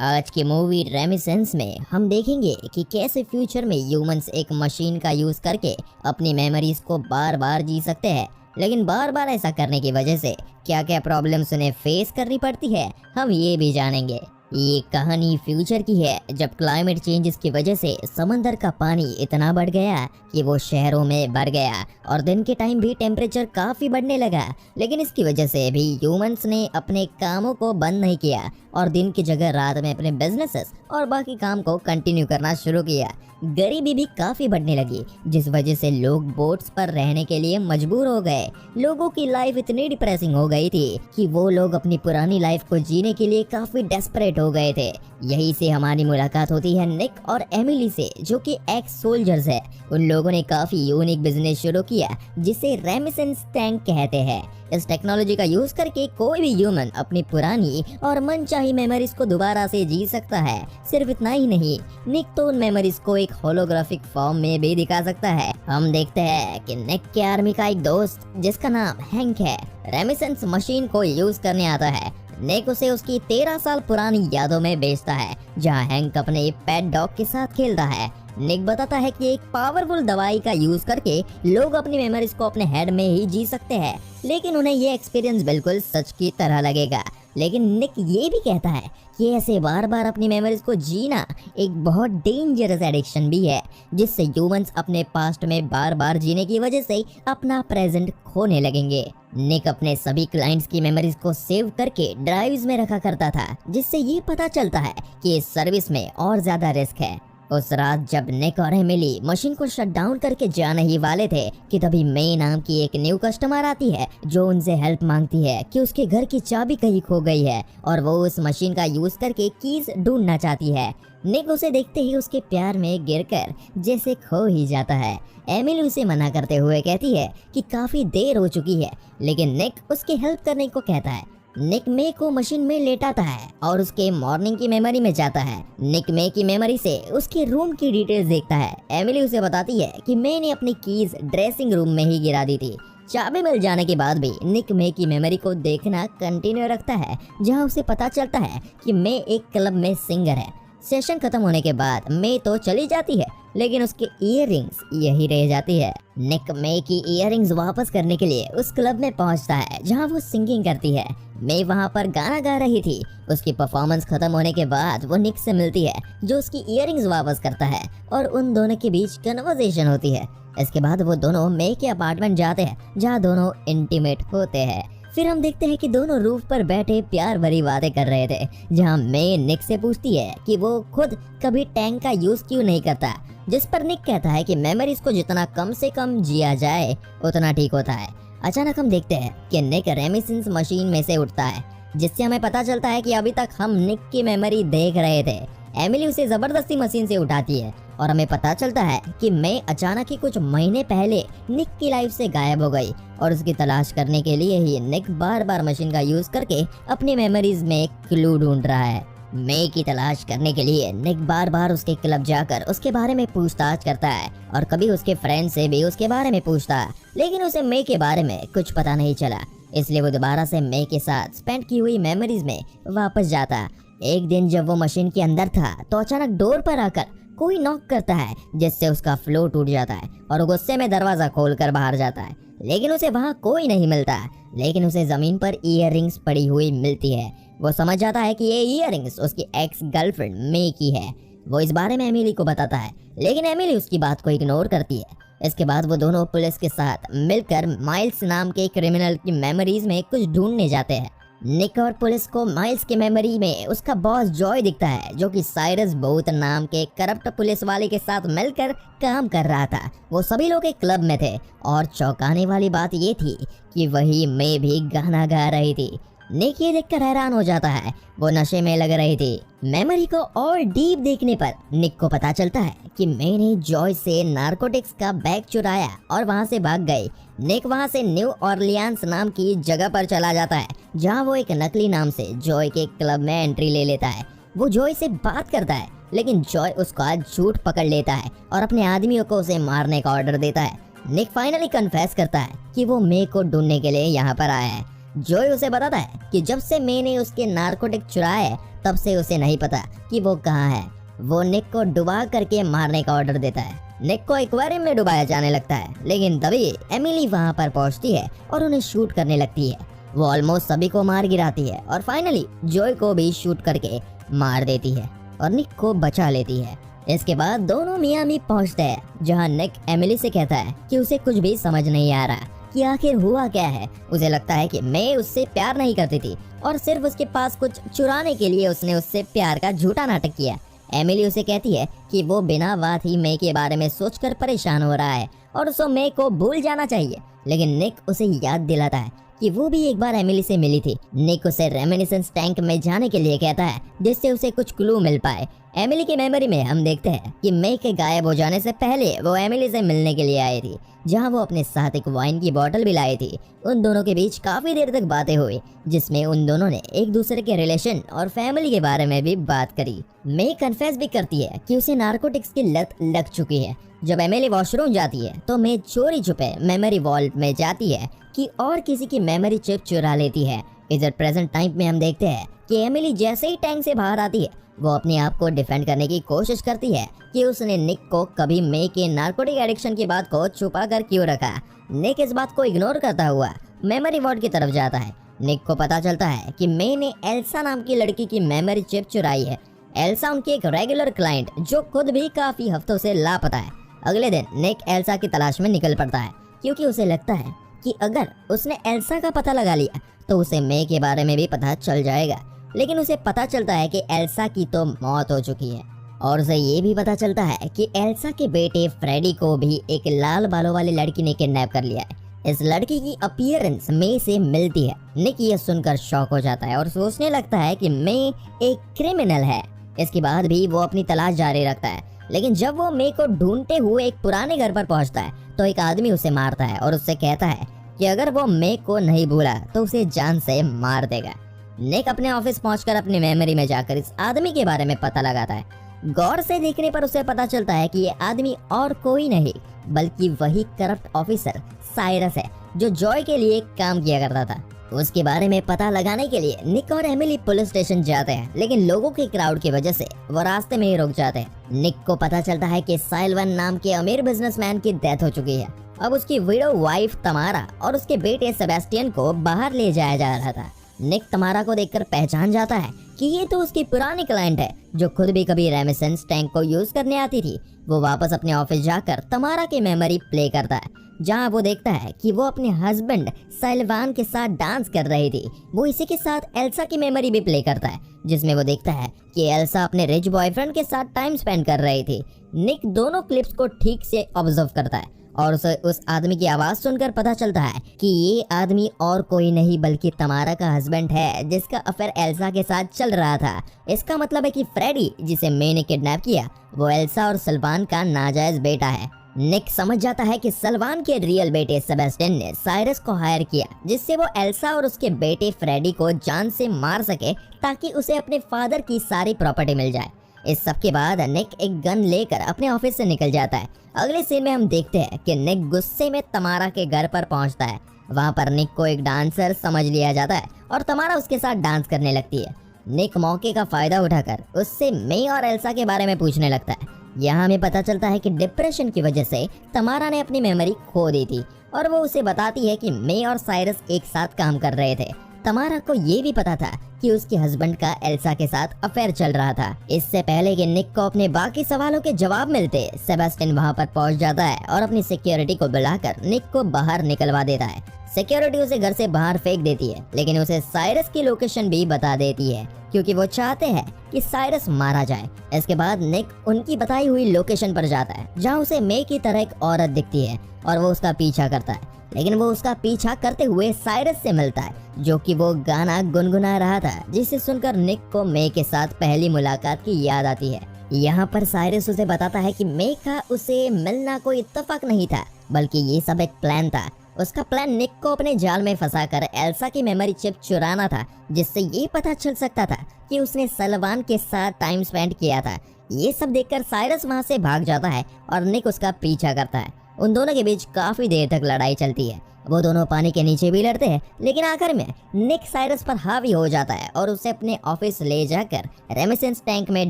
आज की मूवी रेमिसेंस में हम देखेंगे कि कैसे फ्यूचर में ह्यूमंस एक मशीन का यूज करके अपनी मेमोरीज को बार बार जी सकते हैं। लेकिन बार बार ऐसा करने की वजह से क्या क्या प्रॉब्लम्स उन्हें फेस करनी पड़ती है, हम ये भी जानेंगे। ये कहानी फ्यूचर की है, जब क्लाइमेट चेंजेस की वजह से समंदर का पानी इतना बढ़ गया कि वो शहरों में भर गया और दिन के टाइम भी टेम्परेचर काफ़ी बढ़ने लगा। लेकिन इसकी वजह से भी ह्यूमंस ने अपने कामों को बंद नहीं किया और दिन की जगह रात में अपने बिजनेसेस और बाकी काम को कंटिन्यू करना शुरू किया। गरीबी भी काफ़ी बढ़ने लगी, जिस वजह से लोग बोट्स पर रहने के लिए मजबूर हो गए। लोगों की लाइफ इतनी डिप्रेसिंग हो गई थी कि वो लोग अपनी पुरानी लाइफ को जीने के लिए काफ़ी डेस्परेट हो गए थे। यही से हमारी मुलाकात होती है निक और एमिली से, जो कि एक्स सोल्जर्स है। उन लोगों ने काफ़ी यूनिक बिजनेस शुरू किया जिसे रेमिसेंस टैंक कहते हैं। इस टेक्नोलॉजी का यूज करके कोई भी ह्यूमन अपनी पुरानी और मनचाही मेमोरीज को दोबारा से जी सकता है। सिर्फ इतना ही नहीं, निक तो उन मेमोरीज को एक होलोग्राफिक फॉर्म में भी दिखा सकता है। हम देखते हैं कि निक के आर्मी का एक दोस्त जिसका नाम हैंक है, रेमिसेंस मशीन को यूज करने आता है। निक उसे उसकी 13 साल पुरानी यादों में भेजता है, जहां हैंक अपने पेट डॉग के साथ खेलता है। निक बताता है कि एक पावरफुल दवाई का यूज करके लोग अपनी मेमोरीज को अपने हेड में ही जी सकते हैं, लेकिन उन्हें ये एक्सपीरियंस बिल्कुल सच की तरह लगेगा। लेकिन निक ये भी कहता है कि ऐसे बार बार अपनी मेमोरीज को जीना एक बहुत डेंजरस एडिक्शन भी है, जिससे ह्यूमंस अपने पास्ट में बार बार जीने की वजह से अपना प्रेजेंट खोने लगेंगे। निक अपने सभी क्लाइंट्स की मेमोरीज को सेव करके ड्राइव्स में रखा करता था, जिससे ये पता चलता है कि इस सर्विस में और ज्यादा रिस्क है। उस रात जब निक और एमिली मशीन को शट डाउन करके जाने ही वाले थे कि तभी मे नाम की एक न्यू कस्टमर आती है, जो उनसे हेल्प मांगती है कि उसके घर की चाबी कहीं खो गई है और वो उस मशीन का यूज करके कीज ढूंढना चाहती है। निक उसे देखते ही उसके प्यार में गिरकर जैसे खो ही जाता है। एमिली उसे मना करते हुए कहती है कि काफी देर हो चुकी है, लेकिन निक उसकी हेल्प करने को कहता है। निक मे को मशीन में लेटाता है और उसके मॉर्निंग की मेमोरी में जाता है। निक मे की मेमोरी से उसके रूम की डिटेल्स देखता है। एमिली उसे बताती है कि मे ने अपनी कीज ड्रेसिंग रूम में ही गिरा दी थी। चाबी मिल जाने के बाद भी निक मे की मेमोरी को देखना कंटिन्यू रखता है, जहां उसे पता चलता है कि मे एक क्लब में सिंगर है। सेशन खत्म होने के बाद मे तो चली जाती है, लेकिन उसके इयररिंग्स यही रह जाती है। निक मे की इयररिंग्स वापस करने के लिए उस क्लब में पहुंचता है जहां वो सिंगिंग करती है। मे वहां पर गाना गा रही थी। उसकी परफॉर्मेंस खत्म होने के बाद वो निक से मिलती है, जो उसकी इयररिंग्स वापस करता है और उन दोनों के बीच कन्वर्सेशन होती है। इसके बाद वो दोनों मे के अपार्टमेंट जाते हैं, जहाँ दोनों इंटीमेट होते हैं। फिर हम देखते हैं कि दोनों रूफ पर बैठे प्यार भरी बातें कर रहे थे, जहां मे निक से पूछती है कि वो खुद कभी टैंक का यूज क्यों नहीं करता, जिस पर निक कहता है कि मेमोरीज को जितना कम से कम जिया जाए उतना ठीक होता है। अचानक हम देखते हैं कि निक रेमिसेंस मशीन में से उठता है, जिससे हमें पता चलता है कि अभी तक हम निक की मेमोरी देख रहे थे। एमिली उसे जबरदस्ती मशीन से उठाती है और हमें पता चलता है कि मे अचानक ही कुछ महीने पहले निक की लाइफ से गायब हो गई और उसकी तलाश करने के लिए ही निक बार बार मशीन का यूज करके अपनी मेमोरीज में एक क्लू ढूंढ रहा है। मे की तलाश करने के लिए निक बार बार उसके क्लब जाकर उसके बारे में पूछताछ करता है और कभी उसके फ्रेंड से भी उसके बारे में पूछता है, लेकिन उसे मे के बारे में कुछ पता नहीं चला। इसलिए वो दोबारा से मे के साथ स्पेंड की हुई मेमोरीज में वापस जाता। एक दिन जब वो मशीन के अंदर था तो अचानक डोर पर आकर कोई नॉक करता है, जिससे उसका फ्लो टूट जाता है और गुस्से में दरवाजा खोलकर बाहर जाता है। लेकिन उसे वहाँ कोई नहीं मिलता, लेकिन उसे जमीन पर इयररिंग्स पड़ी हुई मिलती है। वो समझ जाता है कि ये इयररिंग्स उसकी एक्स गर्लफ्रेंड मे की है। वो इस बारे में एमिली को बताता है, लेकिन एमिली उसकी बात को इग्नोर करती है। इसके बाद वो दोनों पुलिस के साथ मिलकर माइल्स नाम के क्रिमिनल की मेमोरीज में कुछ ढूंढने जाते हैं। निक और पुलिस को माइल्स की मेमोरी में उसका बॉस जॉय दिखता है, जो कि साइरस बोथ नाम के करप्ट पुलिस वाले के साथ मिलकर काम कर रहा था। वो सभी लोग एक क्लब में थे और चौंकाने वाली बात ये थी कि वही मे भी गाना गा रही थी। निक ये देखकर हैरान हो जाता है, वो नशे में लग रही थी। मेमोरी को और डीप देखने पर निक को पता चलता है कि मैंने जॉय से नारकोटिक्स का बैग चुराया और वहां से भाग गई। निक वहां से न्यू ऑरलियांस नाम की जगह पर चला जाता है, जहां वो एक नकली नाम से जॉय के क्लब में एंट्री ले लेता है। वो जॉय से बात करता है, लेकिन जॉय उसका झूठ पकड़ लेता है और अपने आदमियों को उसे मारने का ऑर्डर देता है। निक फाइनली कन्फेस करता है कि वो मे को ढूंढने के लिए यहाँ पर आया है। जॉय उसे बताता है कि जब से मे ने उसके नारकोटिक चुराया है तब से उसे नहीं पता कि वो कहाँ है। वो निक को डुबा करके मारने का ऑर्डर देता है। निक को एक्वेरियम में डुबाया जाने लगता है, लेकिन तभी एमिली वहाँ पर पहुँचती है और उन्हें शूट करने लगती है। वो ऑलमोस्ट सभी को मार गिराती है और फाइनली जॉय को भी शूट करके मार देती है और निक को बचा लेती है। इसके बाद दोनों मियामी पहुँचते हैं, जहाँ निक एमिली से कहता है कि उसे कुछ भी समझ नहीं आ रहा कि आखिर हुआ क्या है। उसे लगता है कि मैं उससे प्यार नहीं करती थी और सिर्फ उसके पास कुछ चुराने के लिए उसने उससे प्यार का झूठा नाटक किया। एमिली उसे कहती है कि वो बिना बात ही मे के बारे में सोचकर परेशान हो रहा है और उसे मे को भूल जाना चाहिए, लेकिन निक उसे याद दिलाता है कि वो भी एक बार एमिली से मिली थी। निक उसे रेमिनिसेंस टैंक में जाने के लिए कहता है, जिससे उसे कुछ क्लू मिल पाए। एमिली की मेमोरी में हम देखते हैं कि मे के गायब हो जाने से पहले वो एमिली से मिलने के लिए आई थी, जहां वो अपने साथ एक वाइन की बोतल भी लाई थी। उन दोनों के बीच काफी देर तक बातें हुई, जिसमें उन दोनों ने एक दूसरे के रिलेशन और फैमिली के बारे में भी बात करी। मे कन्फेस भी करती है कि उसे नारकोटिक्स की लत लग चुकी है। जब एमिली वॉशरूम जाती है तो मे चोरी छुपे मेमोरी वॉल्ट में जाती है कि और किसी की मेमोरी चिप चुरा लेती है। इधर प्रेजेंट टाइम में हम देखते हैं कि एमिली जैसे ही टैंक से बाहर आती है, वो अपने आप को डिफेंड करने की कोशिश करती है कि उसने निक को कभी मे के नारकोटिक एडिक्शन की बात को छुपा कर क्यों रखा। निक इस बात को इग्नोर करता हुआ मेमोरी वॉल्ट की तरफ जाता है। निक को पता चलता है कि मे ने एल्सा नाम की लड़की की मेमोरी चिप चुराई है। एल्सा उनकी एक रेगुलर क्लाइंट जो खुद भी काफी हफ्तों से लापता है। अगले दिन निक एल्सा की तलाश में निकल पड़ता है, क्योंकि उसे लगता है कि अगर उसने एल्सा का पता लगा लिया तो उसे मे के बारे में भी पता चल जाएगा। लेकिन उसे पता चलता है कि एल्सा की तो मौत हो चुकी है, और उसे ये भी पता चलता है कि एल्सा के बेटे फ्रेडी को भी एक लाल बालों वाली लड़की ने किडनैप कर लिया है। इस लड़की की अपीयरेंस मे से मिलती है। निक ये सुनकर शॉक हो जाता है और सोचने लगता है कि मे एक क्रिमिनल है। इसके बाद भी वो अपनी तलाश जारी रखता है, लेकिन जब वो मे को ढूंढते हुए एक पुराने घर पर पहुंचता है तो एक आदमी उसे मारता है और उससे कहता है कि अगर वो मे को नहीं भूला तो उसे जान से मार देगा। निक अपने ऑफिस पहुंचकर अपनी मेमोरी में जाकर इस आदमी के बारे में पता लगाता है। गौर से देखने पर उसे पता चलता है कि ये आदमी और कोई नहीं बल्कि वही करप्ट ऑफिसर साइरस है जो जॉय के लिए काम किया करता था। उसके बारे में पता लगाने के लिए निक और एमिली पुलिस स्टेशन जाते हैं, लेकिन लोगों के क्राउड की वजह से वो रास्ते में ही रुक जाते हैं। निक को पता चलता है कि साइलवन नाम के अमीर बिजनेसमैन की डेथ हो चुकी है। अब उसकी विडो वाइफ तमारा और उसके बेटे सेबेस्टियन को बाहर ले जाया जा रहा था। निक तमारा को देखकर पहचान जाता है कि ये तो उसकी पुरानी क्लाइंट है जो खुद भी कभी रेमिसेंस टैंक को यूज करने आती थी। वो वापस अपने ऑफिस जाकर तमारा की मेमोरी प्ले करता है, जहां वो देखता है कि वो अपने हस्बैंड साइलवान के साथ डांस कर रही थी। वो इसी के साथ एल्सा की मेमोरी भी प्ले करता है, जिसमें वो देखता है कि एल्सा अपने रिच बॉयफ्रेंड के साथ टाइम स्पेंड कर रही थी। निक दोनों क्लिप्स को ठीक से ऑब्जर्व करता है और उसे उस आदमी की आवाज सुनकर पता चलता है कि ये आदमी और कोई नहीं बल्कि तमारा का हस्बैंड है, जिसका अफेयर एल्सा के साथ चल रहा था। इसका मतलब है कि फ्रेडी जिसे मे ने किडनैप किया वो एल्सा और सलमान का नाजायज बेटा है। निक समझ जाता है कि सलमान के रियल बेटे सेबेस्टियन ने साइरस को हायर किया, जिससे वो एल्सा और उसके बेटे फ्रेडी को जान से मार सके ताकि उसे अपने फादर की सारी प्रॉपर्टी मिल जाए। इस सब के बाद निक एक गन लेकर अपने ऑफिस से निकल जाता है। अगले सीन में हम देखते हैं कि निक गुस्से में तमारा के घर पर पहुंचता है। वहां पर निक को एक डांसर समझ लिया जाता है और तमारा उसके साथ डांस करने लगती है। निक मौके का फायदा उठाकर उससे मे और एल्सा के बारे में पूछने लगता है। यहाँ हमें पता चलता है कि डिप्रेशन की वजह से तमारा ने अपनी मेमोरी खो दी थी और वो उसे बताती है कि मे और साइरस एक साथ काम कर रहे थे। तमारा को ये भी पता था कि उसके हस्बैंड का एल्सा के साथ अफेयर चल रहा था। इससे पहले कि निक को अपने बाकी सवालों के जवाब मिलते, सेबेस्टियन वहां पर पहुंच जाता है और अपनी सिक्योरिटी को बुलाकर निक को बाहर निकलवा देता है। सिक्योरिटी उसे घर से बाहर फेंक देती है, लेकिन उसे साइरस की लोकेशन भी बता देती है, क्योंकि वो चाहते हैं कि साइरस मारा जाए। इसके बाद निक उनकी बताई हुई लोकेशन पर जाता है, जहाँ उसे मे की तरह एक औरत दिखती है और वो उसका पीछा करता है। लेकिन वो उसका पीछा करते हुए साइरस से मिलता है, जो कि वो गाना गुनगुना रहा था, जिसे सुनकर निक को मे के साथ पहली मुलाकात की याद आती है। यहाँ पर साइरस उसे बताता है कि मे का उसे मिलना कोई इत्तेफाक नहीं था, बल्कि ये सब एक प्लान था। उसका प्लान निक को अपने जाल में फंसाकर एल्सा की मेमोरी चिप चुराना था, जिससे ये पता चल सकता था कि उसने सलमान के साथ टाइम स्पेंड किया था। ये सब देखकर साइरस वहाँ से भाग जाता है और निक उसका पीछा करता है। उन दोनों के बीच काफी देर तक लड़ाई चलती है। वो दोनों पानी के नीचे भी लड़ते हैं, लेकिन आखिर में निक साइरस पर हावी हो जाता है और उसे अपने ऑफिस ले जाकर रेमिसेंस टैंक में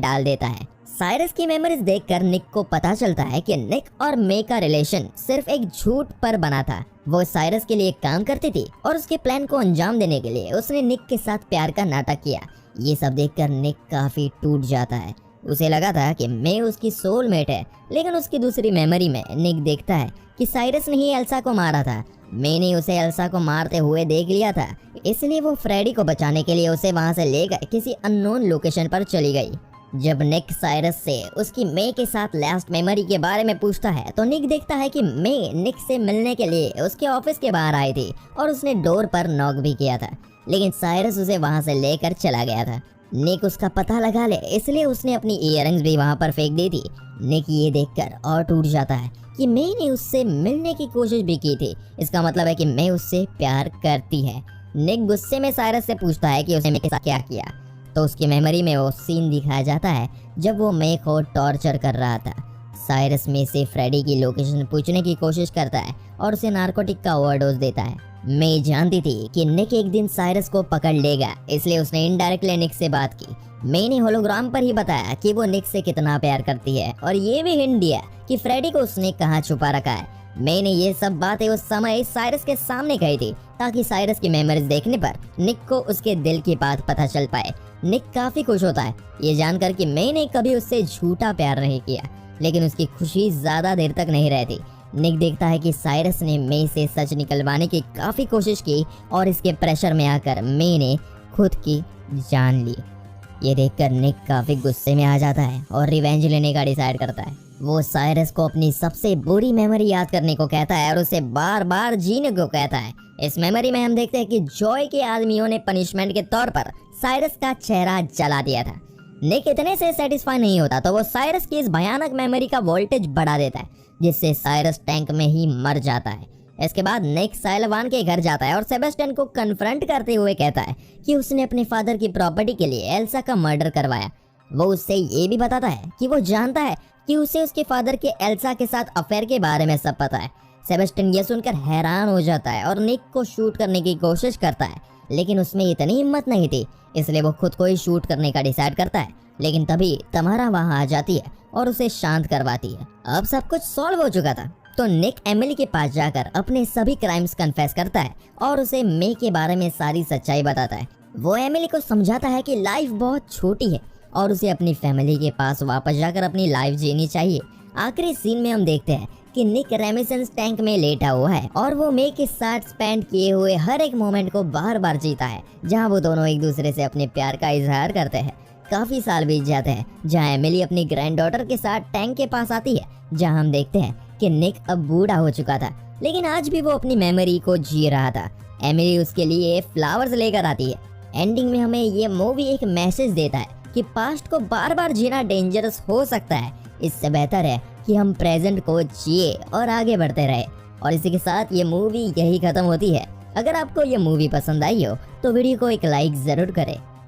डाल देता है। साइरस की मेमोरीज देखकर निक को पता चलता है कि निक और मे का रिलेशन सिर्फ एक झूठ पर बना था। वो साइरस के लिए काम करती थी और उसके प्लान को अंजाम देने के लिए उसने निक के साथ प्यार का नाटक किया। ये सब देखकर निक काफी टूट जाता है। उसे लगा था कि मे उसकी सोलमेट है, लेकिन उसकी दूसरी मेमोरी में निक देखता है कि साइरस ने ही एल्सा को मारा था। मे ने उसे एल्सा को मारते हुए देख लिया था, इसलिए वो फ्रेडी को बचाने के लिए उसे वहां से लेकर किसी अननोन लोकेशन पर चली गई। जब निक साइरस से उसकी मे के साथ लास्ट मेमोरी के बारे में पूछता है तो निक देखता है कि मे निक से मिलने के लिए उसके ऑफिस के बाहर आई थी और उसने डोर पर नॉक भी किया था, लेकिन साइरस उसे वहां से लेकर चला गया था। निक उसका पता लगा ले, इसलिए उसने अपनी इयररिंग्स भी वहां पर फेंक दी थी। निक ये देखकर और टूट जाता है कि मे ने उससे मिलने की कोशिश भी की थी। इसका मतलब है कि मे उससे प्यार करती है। निक गुस्से में साइरस से पूछता है कि उसने मे के साथ क्या किया, तो उसकी मेमोरी में वो सीन दिखाया जाता है जब वो मे को टॉर्चर कर रहा था। साइरस मे से फ्रेडी की लोकेशन पूछने की कोशिश करता है और उसे नारकोटिक का ओवरडोज देता है। मे जानती थी कि निक एक दिन साइरस को पकड़ लेगा, इसलिए उसने इनडायरेक्टली निक से बात की। मे ने होलोग्राम पर ही बताया कि वो निक से कितना प्यार करती है और ये भी हिंट दिया कि फ्रेडी को उसने कहाँ छुपा रखा है। मे ने ये सब बातें उस समय साइरस के सामने कही थी ताकि साइरस की मेमोरीज देखने पर निक को उसके दिल की बात पता चल पाए। निक काफी खुश होता है ये जानकर कि मे ने कभी उससे झूठा प्यार नहीं किया, लेकिन उसकी खुशी ज्यादा देर तक नहीं रहती। निक देखता है कि साइरस ने मे से सच निकलवाने की काफी कोशिश की और इसके प्रेशर में आकर मे ने खुद की जान ली। ये देखकर निक काफी गुस्से में आ जाता है और रिवेंज लेने का डिसाइड करता है। वो साइरस को अपनी सबसे बुरी मेमोरी याद करने को कहता है और उसे बार बार जीने को कहता है। इस मेमोरी में हम देखते हैं कि जॉय के आदमियों ने पनिशमेंट के तौर पर साइरस का चेहरा जला दिया था। निक इतने से सेटिस्फाई नहीं होता तो वो साइरस की इस भयानक मेमोरी का वोल्टेज बढ़ा देता है, जिससे साइरस टैंक में ही मर जाता है। इसके बाद निक साइलवान के घर जाता है और सेबेस्टियन को कन्फ्रंट करते हुए कहता है कि उसने अपने फादर की प्रॉपर्टी के लिए एल्सा का मर्डर करवाया। वो उससे ये भी बताता है कि वो जानता है कि उसे उसके फादर के एल्सा के साथ अफेयर के बारे में सब पता है। सेबेस्टियन ये सुनकर हैरान हो जाता है और निक को शूट करने की कोशिश करता है, लेकिन उसमें इतनी हिम्मत नहीं थी, इसलिए वो खुद को ही शूट करने का डिसाइड करता है। लेकिन तभी तमारा वहां आ जाती है और उसे शांत करवाती है। अब सब कुछ सॉल्व हो चुका था तो निक एमिली के पास जाकर अपने सभी क्राइम्स कन्फेस करता है और उसे मे के बारे में सारी सच्चाई बताता है। वो एमिली को समझाता है कि लाइफ बहुत छोटी है और उसे अपनी फैमिली के पास वापस जाकर अपनी लाइफ जीनी चाहिए। आखिरी सीन में हम देखते हैं कि निक रेमिसेंस टैंक में लेटा हुआ है और वो मे के साथ स्पेंड किए हुए हर एक मोमेंट को बार बार जीता है, जहां वो दोनों एक दूसरे से अपने प्यार का इजहार करते हैं। काफी साल बीत जाते हैं जहां एमिली अपनी ग्रैंड डॉटर के साथ टैंक के पास आती है, जहां हम देखते हैं कि निक अब बूढ़ा हो चुका था, लेकिन आज भी वो अपनी मेमोरी को जी रहा था। एमिली उसके लिए फ्लावर्स लेकर आती है। एंडिंग में हमें ये मूवी एक मैसेज देता है कि पास्ट को बार बार जीना डेंजरस हो सकता है। इससे बेहतर है कि हम प्रेजेंट को जिए और आगे बढ़ते रहे। और इसी के साथ ये मूवी यही खत्म होती है। अगर आपको ये मूवी पसंद आई हो तो वीडियो को एक लाइक जरूर करें।